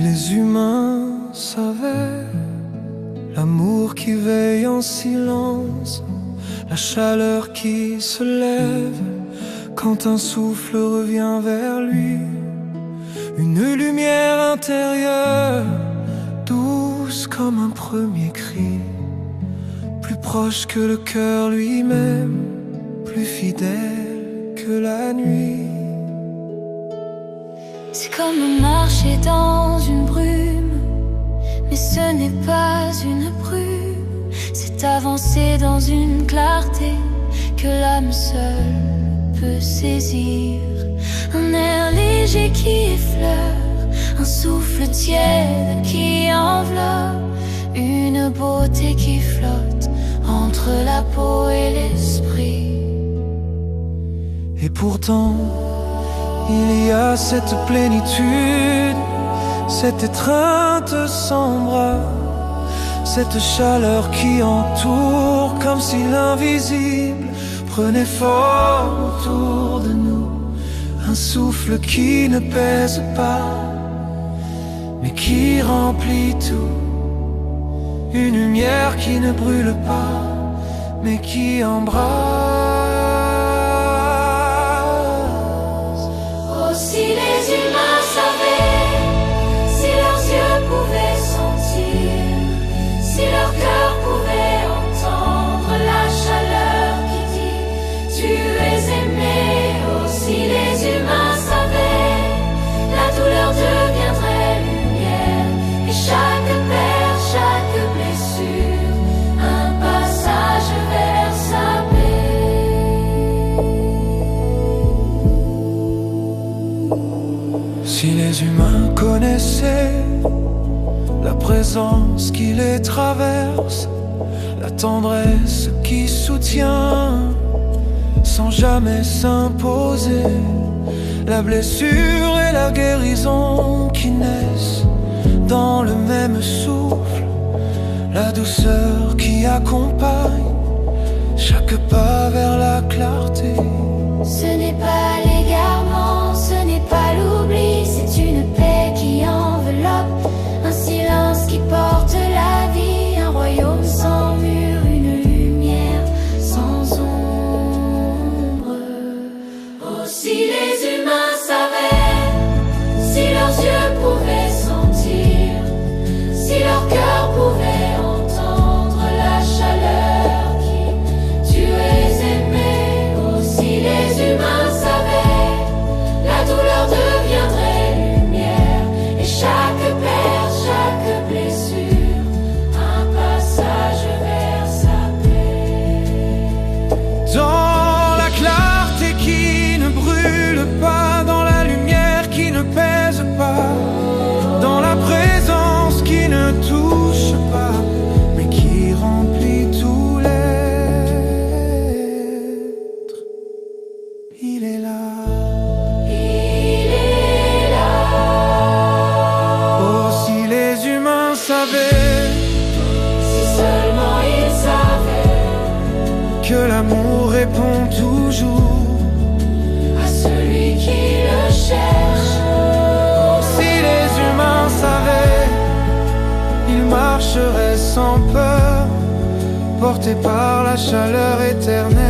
les humains savaient l'amour qui veille en silence, la chaleur qui se lève quand un souffle revient vers lui, une lumière intérieure, douce comme un premier cri, plus proche que le cœur lui-même, plus fidèle que la nuit. C'est comme marcher dans une brume, mais ce n'est pas une brume. C'est avancer dans une clarté que l'âme seule peut saisir. Un air léger qui effleure, un souffle tiède qui enveloppe, une beauté qui flotte entre la peau et l'esprit. Et pourtant, il y a cette plénitude, cette étreinte sans bras, cette chaleur qui entoure comme si l'invisible prenait forme autour de nous. Un souffle qui ne pèse pas, mais qui remplit tout. Une lumière qui ne brûle pas, mais qui embrasse. Oh, si les humains savaient, si leurs yeux pouvaient sentir, si leur cœur pouvait entendre la chaleur qui dit tu es aimé. Oh, si les humains savaient, la douleur deviendrait lumière, et chaque perte, chaque blessure, un passage vers sa paix. Si les humains connaissaient la présence qui les traverse, la tendresse qui soutient sans jamais s'imposer, la blessure et la guérison qui naissent dans le même souffle, la douceur qui accompagne chaque pas vers la clarté. Ce n'est pas l'égarement, ce n'est pas l'oubli, c'est une paix qui enveloppe, un silence qui porte la vie, un royaume sans mur, une lumière sans ombre. Oh, si les humains savaient, si leurs yeux pouvaient sentir, si leur cœur pouvait entendre la chaleur qui tu es aimé. Oh, si les humains savaient, la douleur deviendrait lumière, et chaque perte, chaque blessure, un passage vers sa paix. Dans la clarté qui ne brûle pas, dans la lumière qui ne pèse pas, dans la présence qui ne touche pas, mais qui remplit tout l'être. Il est là. Il est là. Oh, si les humains savaient Si seulement ils savaient que l'amour répond toujours. à celui qui le cherche. Si les humains savaient, ils marcheraient sans peur, portés par la chaleur éternelle